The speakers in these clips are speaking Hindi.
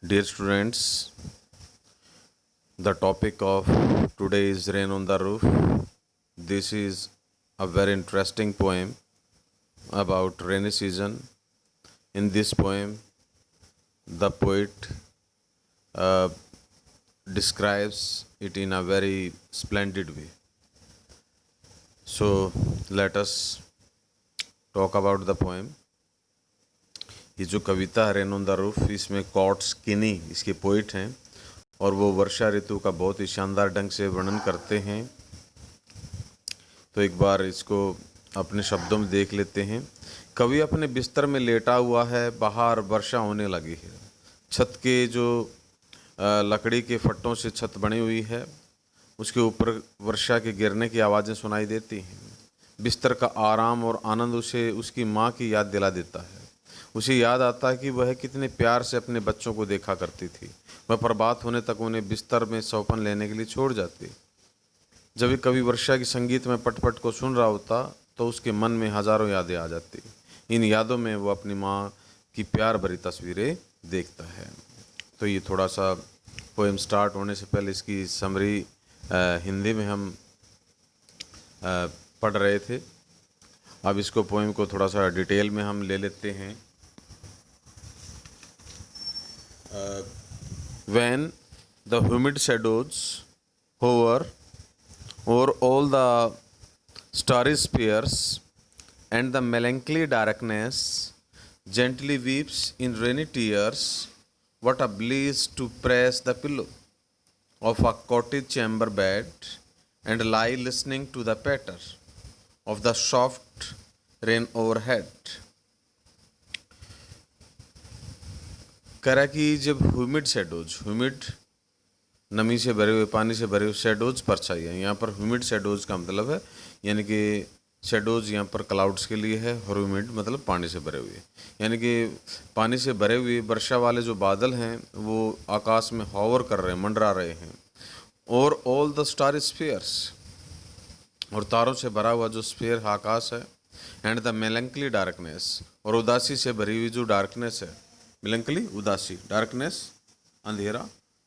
Dear students, the topic of today is Rain on the Roof. This is a very interesting poem about rainy season. In this poem, the poet uh, describes it in a very splendid way. So, let us talk about the poem. ये जो कविता है रेन ऑन द रूफ, इसमें कॉट स्किनी इसके पोइट हैं और वो वर्षा ऋतु का बहुत ही शानदार ढंग से वर्णन करते हैं। तो एक बार इसको अपने शब्दों में देख लेते हैं। कवि अपने बिस्तर में लेटा हुआ है, बाहर वर्षा होने लगी है। छत के जो लकड़ी के फट्टों से छत बनी हुई है, उसके ऊपर वर्षा के गिरने की आवाज़ें सुनाई देती हैं। बिस्तर का आराम और आनंद उसे उसकी माँ की याद दिला देता है। उसे याद आता है कि वह कितने प्यार से अपने बच्चों को देखा करती थी। वह प्रभात होने तक उन्हें बिस्तर में सौंपन लेने के लिए छोड़ जाती। जब कभी वर्षा की संगीत में पटपट को सुन रहा होता तो उसके मन में हजारों यादें आ जाती। इन यादों में वो अपनी माँ की प्यार भरी तस्वीरें देखता है। तो ये थोड़ा सा पोएम स्टार्ट होने से पहले इसकी समरी हिंदी में हम पढ़ रहे थे। अब इसको पोएम को थोड़ा सा डिटेल में हम ले लेते हैं। When the humid shadows hover over all the starry spheres and the melancholy darkness gently weeps in rainy tears, what a bliss to press the pillow of a cottage chamber bed and lie listening to the patter of the soft rain overhead. कह रहा कि जब ह्यूमिड नमी से भरे हुए, पानी से भरे हुए शेडोज परछाई है। यहाँ पर ह्यूमिड शेडोज का मतलब है, यानी कि शेडोज यहाँ पर क्लाउड्स के लिए है और ह्यूमिड मतलब पानी से भरे हुए, यानी कि पानी से भरे हुए वर्षा वाले जो बादल हैं वो आकाश में हॉवर कर रहे हैं, मंडरा रहे हैं। और ऑल द स्टार स्फीयर्स, और तारों से भरा हुआ जो स्फीयर आकाश है। एंड द मेलंकली डार्कनेस, और उदासी से भरी हुई जो डार्कनेस है। मिलंकली उदासी, डार्कनेस अंधेरा,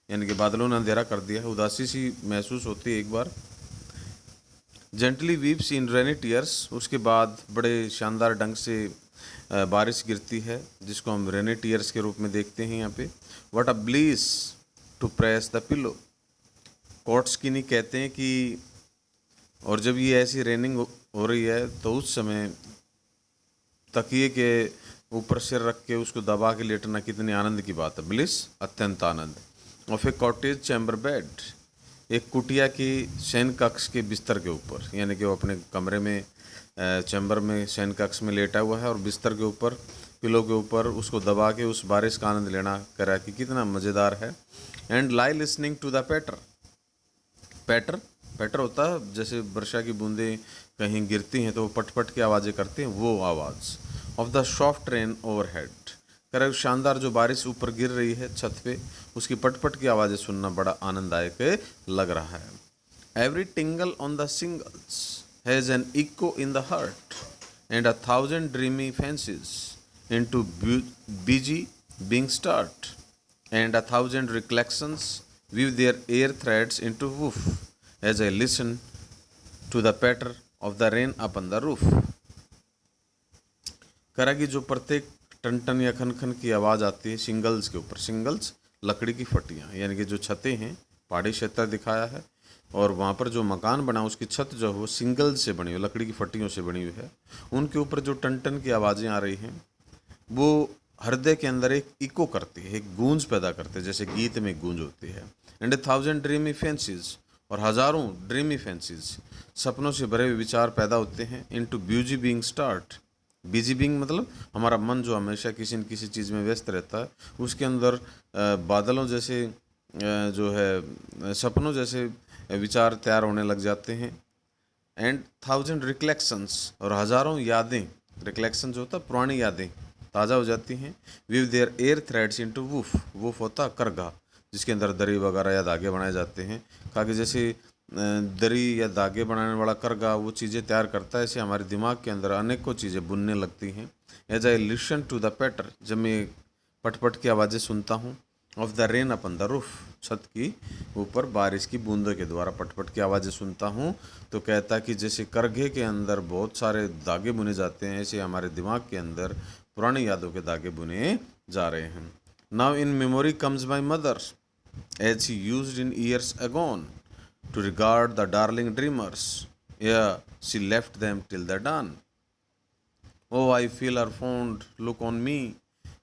यानी कि बादलों ने अंधेरा कर दिया है, उदासी सी महसूस होती है एक बार। जेंटली वीप्स इन रेनी टीयर्स, उसके बाद बड़े शानदार ढंग से बारिश गिरती है, जिसको हम रेनी टीयर्स के रूप में देखते हैं यहाँ पे। What a bliss to press the pillow, कॉट्सकिनी कहते हैं कि और जब ये ऐसी रेनिंग हो रही है तो उस समय तकिए के ऊपर सिर रख के उसको दबा के लेटना कितनी आनंद की बात है। ब्लिस अत्यंत आनंद। और फिर कॉटेज चैम्बर बेड, एक कुटिया की शयन कक्ष के बिस्तर के ऊपर, यानी कि वो अपने कमरे में चैम्बर में शयन कक्ष में लेटा हुआ है और बिस्तर के ऊपर पिलो के ऊपर उसको दबा के उस बारिश का आनंद लेना करा कि कितना मज़ेदार है। And lie listening to the patter, patter patter होता है जैसे वर्षा की बूंदें कहीं गिरती हैं तो वो पट पट की आवाज़ें करती हैं, वो आवाज़। Of the soft rain overhead, कह शानदार जो बारिश ऊपर गिर रही है छत पे, उसकी पटपट की आवाज़ें सुनना बड़ा आनंददायक लग रहा है। Every tinkle on the shingles has an echo in the heart and 1,000 dreamy fancies into busy being start and 1,000 recollections weave their air threads into woof as I listen to the patter of the rain upon the roof। करा कि जो प्रत्येक टन टन या खन खन की आवाज़ आती है सिंगल्स के ऊपर, सिंगल्स लकड़ी की फटियाँ, यानी कि जो छतें हैं, पहाड़ी क्षेत्र दिखाया है और वहाँ पर जो मकान बना उसकी छत जो है वो सिंगल से बनी हुई, लकड़ी की फटियों से बनी हुई है। उनके ऊपर जो टन टन की आवाज़ें आ रही हैं वो हृदय के अंदर एक इको करती है, एक गूंज पैदा करती है, जैसे गीत में गूंज होती है। एंड 1,000 ड्रीमी फैंसीज, और हज़ारों ड्रीमी फैंसीज, सपनों से भरे हुए विचार पैदा होते हैं। Into busy being start, busy being मतलब हमारा मन जो हमेशा किसी न किसी चीज़ में व्यस्त रहता है, उसके अंदर बादलों जैसे जो है सपनों जैसे विचार तैयार होने लग जाते हैं। एंड 1,000 रिकलेक्शंस, और हज़ारों यादें, रिकलेक्शन जो होता है पुरानी यादें ताज़ा हो जाती हैं। Weave their air threads into woof, woof होता करघा जिसके अंदर दरी वगैरह या धागे बनाए जाते हैं। कहा कि जैसे दरी या धागे बनाने वाला करघा वो चीज़ें तैयार करता है, ऐसे हमारे दिमाग के अंदर अनेकों चीज़ें बुनने लगती हैं। As I listen to the patter, जब मैं पटपट की आवाज़ें सुनता हूँ। Of the rain upon the roof, छत की ऊपर बारिश की बूंदों के द्वारा पटपट की आवाज़ें सुनता हूँ। तो कहता कि जैसे करघे के अंदर बहुत सारे धागे बुने जाते हैं, ऐसे हमारे दिमाग के अंदर पुरानी यादों के धागे बुने जा रहे हैं। Now in memory comes my mother as he used in years agone to regard the darling dreamers. Yeah, she left them till the dawn. Oh, I feel her fond look on me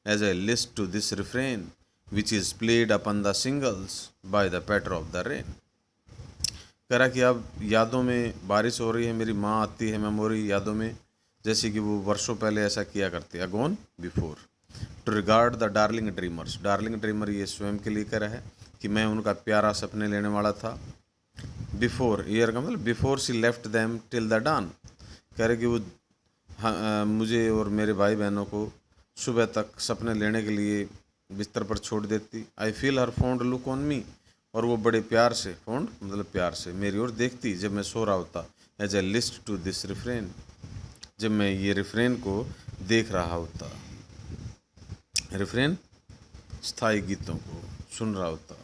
as I list to this refrain, which is played upon the shingles by the patter of the rain. कह रहा कि अब यादों में बारिश हो रही है, मेरी माँ आती है मेमोरी यादों में, जैसे कि वो वर्षों पहले ऐसा किया करते, agone before. To regard the darling dreamers, darling dreamer ये स्वयं के लिए कह रहा है कि मैं उनका प्यारा सपने लेने वाला था। बिफोर, ईयर का मतलब before she left them till the dawn, कह रहे कि वो मुझे और मेरे भाई बहनों को सुबह तक सपने लेने के लिए बिस्तर पर छोड़ देती। I feel her fond look on me, और वो बड़े प्यार से, फॉन्ड मतलब प्यार से, मेरी ओर देखती जब मैं सो रहा होता। As a list to this refrain, जब मैं ये रिफ्रेन को देख रहा होता, रिफ्रेन स्थायी गीतों को सुन रहा होता।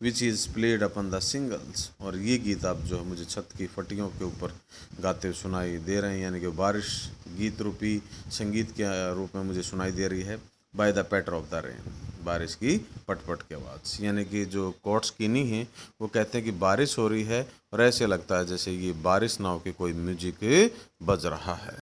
Which is played upon the singles, और ये गीत आप जो है मुझे छत की फटियों के ऊपर गाते हुए सुनाई दे रहे हैं, यानी कि बारिश गीत रूपी संगीत के रूप में मुझे सुनाई दे रही है। By the patter of the rain, बारिश की पटपट की आवाज़, यानी कि जो कोट्स कीनी हैं वो कहते हैं कि बारिश हो रही है और ऐसे लगता है जैसे ये बारिश ना हो के कोई म्यूजिक बज रहा है।